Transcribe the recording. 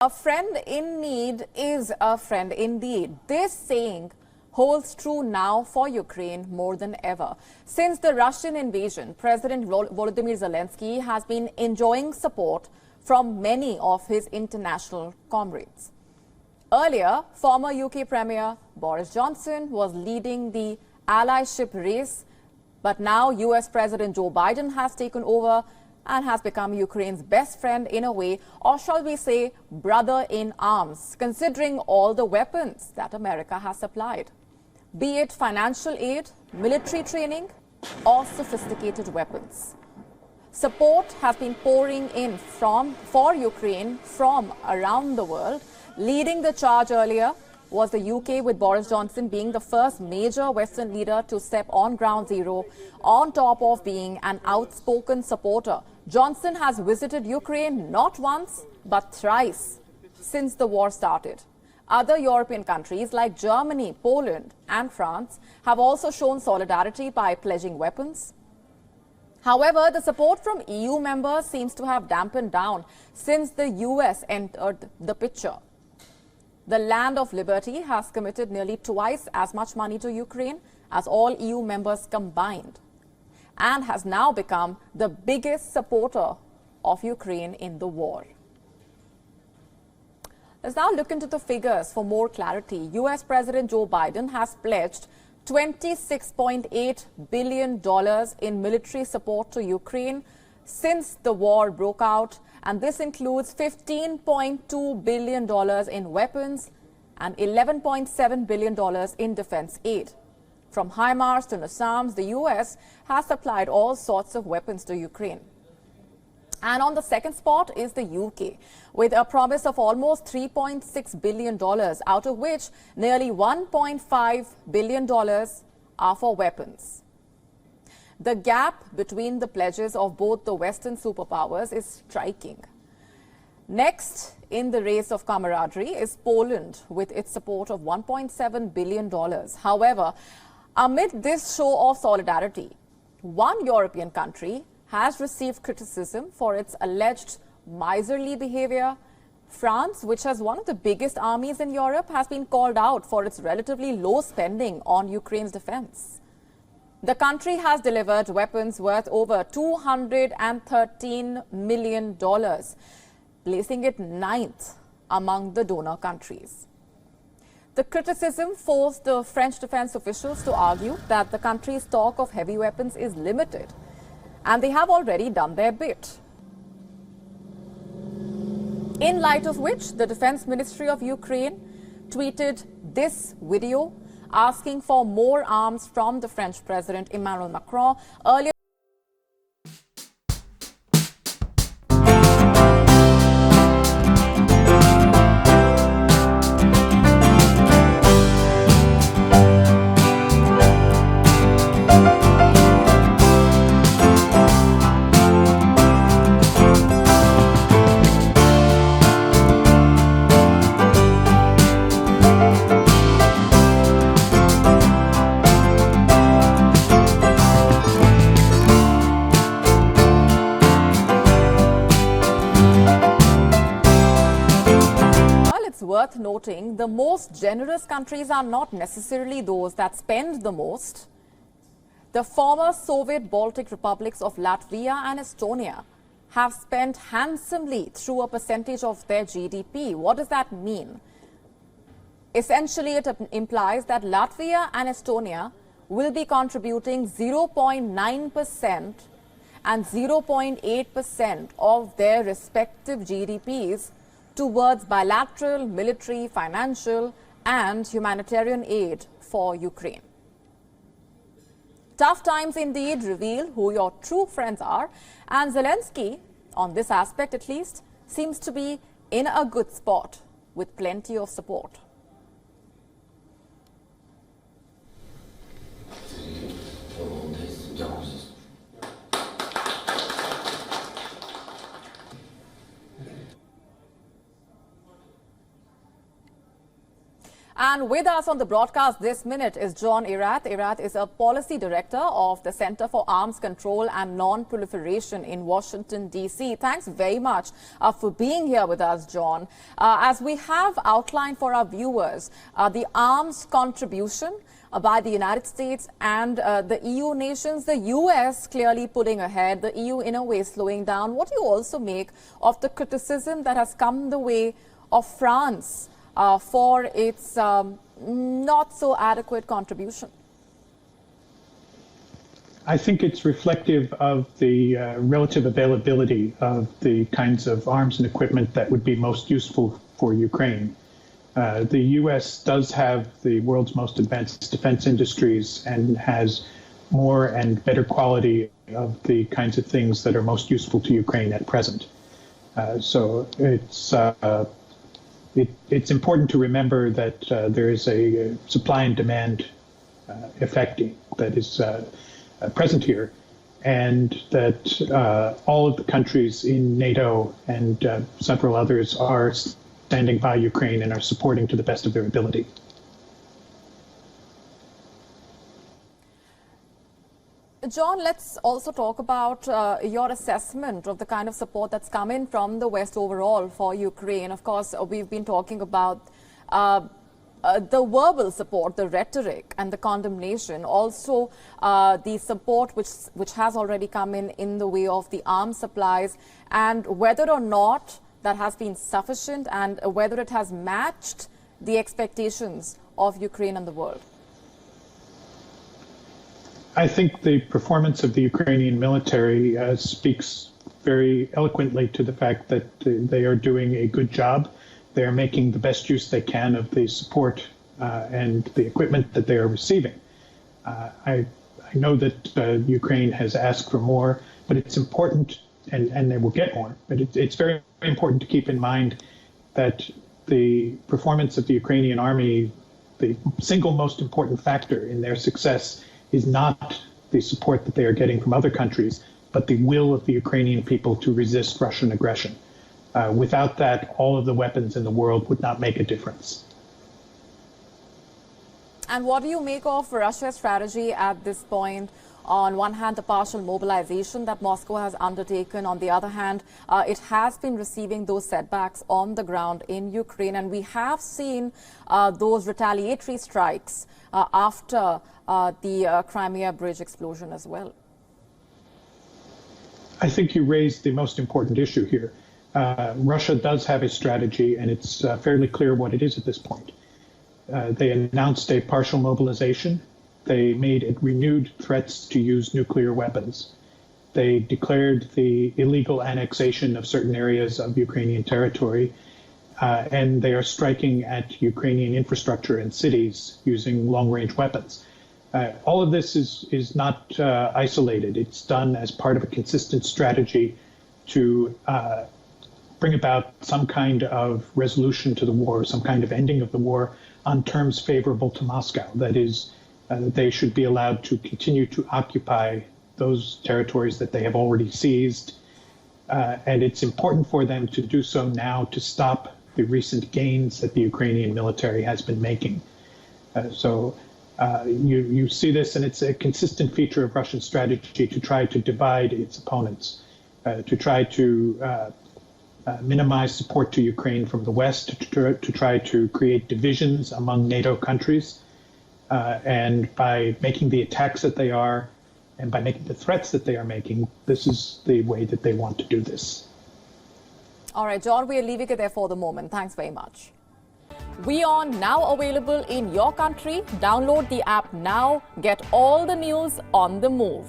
A friend in need is a friend indeed. This saying holds true now for Ukraine more than ever. Since the Russian invasion, President Volodymyr Zelensky has been enjoying support from many of his international comrades. Earlier, former UK Premier Boris Johnson was leading the allyship race, but now US President Joe Biden has taken over and has become Ukraine's best friend in a way, or shall we say, brother in arms, considering all the weapons that America has supplied, be it financial aid, military training, or sophisticated weapons. Support has been pouring in for Ukraine from around the world. Leading the charge earlier was the UK, with Boris Johnson being the first major Western leader to step on ground zero. On top of being an outspoken supporter, Johnson has visited Ukraine not once but thrice since the war started. Other European countries like Germany, Poland and France have also shown solidarity by pledging weapons. However, the support from EU members seems to have dampened down since the US entered the picture. The land of liberty has committed nearly twice as much money to Ukraine as all EU members combined, and has now become the biggest supporter of Ukraine in the war. Let's now look into the figures for more clarity. US President Joe Biden has pledged $26.8 billion in military support to Ukraine since the war broke out, and this includes $15.2 billion in weapons and $11.7 billion in defense aid. From HIMARS to NASAMS, the US has supplied all sorts of weapons to Ukraine. And on the second spot is the UK, with a promise of almost $3.6 billion, out of which nearly $1.5 billion are for weapons. The gap between the pledges of both the Western superpowers is striking. Next in the race of camaraderie is Poland, with its support of $1.7 billion. However, amid this show of solidarity, one European country has received criticism for its alleged miserly behavior. France, which has one of the biggest armies in Europe, has been called out for its relatively low spending on Ukraine's defense. The country has delivered weapons worth over $213 million, placing it ninth among the donor countries. The criticism forced the French defense officials to argue that the country's stock of heavy weapons is limited, and they have already done their bit. In light of which, the Defense Ministry of Ukraine tweeted this video asking for more arms from the French President Emmanuel Macron. Earlier, worth noting, the most generous countries are not necessarily those that spend the most. The former Soviet Baltic republics of Latvia and Estonia have spent handsomely through a percentage of their GDP. What does that mean? Essentially, it implies that Latvia and Estonia will be contributing 0.9% and 0.8% of their respective GDPs towards bilateral, military, financial and humanitarian aid for Ukraine. Tough times indeed reveal who your true friends are, and Zelensky, on this aspect at least, seems to be in a good spot with plenty of support. And with us on the broadcast this minute is John Erath. Erath is a policy director of the Center for Arms Control and Non-Proliferation in Washington, D.C. Thanks very much for being here with us, John. As we have outlined for our viewers, the arms contribution by the United States and the EU nations, the US clearly pulling ahead, the EU in a way slowing down. What do you also make of the criticism that has come the way of France for its not so adequate contribution? I think it's reflective of the relative availability of the kinds of arms and equipment that would be most useful for Ukraine. The U.S. does have the world's most advanced defense industries and has more and better quality of the kinds of things that are most useful to Ukraine at present. So it's important to remember that there is a supply and demand effect that is present here, and that all of the countries in NATO and several others are standing by Ukraine and are supporting to the best of their ability. John, let's also talk about your assessment of the kind of support that's come in from the West overall for Ukraine. Of course, we've been talking about the verbal support, the rhetoric and the condemnation, also the support which has already come in the way of the arms supplies, and whether or not that has been sufficient and whether it has matched the expectations of Ukraine and the world. I think the performance of the Ukrainian military speaks very eloquently to the fact that they are doing a good job. They are making the best use they can of the support and the equipment that they are receiving. I know that Ukraine has asked for more, but it's important, and they will get more, but it's very important to keep in mind that the performance of the Ukrainian army, the single most important factor in their success, is not the support that they are getting from other countries, but the will of the Ukrainian people to resist Russian aggression. Without that, all of the weapons in the world would not make a difference. And what do you make of Russia's strategy at this point? On one hand, the partial mobilization that Moscow has undertaken. On the other hand, it has been receiving those setbacks on the ground in Ukraine. And we have seen those retaliatory strikes after the Crimea bridge explosion as well. I think you raised the most important issue here. Russia does have a strategy, and it's fairly clear what it is at this point. They announced a partial mobilization. They made renewed threats to use nuclear weapons. They declared the illegal annexation of certain areas of Ukrainian territory, and they are striking at Ukrainian infrastructure and cities using long-range weapons. All of this is not isolated. It's done as part of a consistent strategy to bring about some kind of resolution to the war, some kind of ending of the war on terms favorable to Moscow. That is, they should be allowed to continue to occupy those territories that they have already seized. And it's important for them to do so now to stop the recent gains that the Ukrainian military has been making. You see this, and it's a consistent feature of Russian strategy to try to divide its opponents, to try to minimize support to Ukraine from the West, to try to create divisions among NATO countries. And by making the attacks that they are, and by making the threats that they are making, this is the way that they want to do this. All right, John, we're leaving it there for the moment. Thanks very much. WION now available in your country. Download the app now. Get all the news on the move.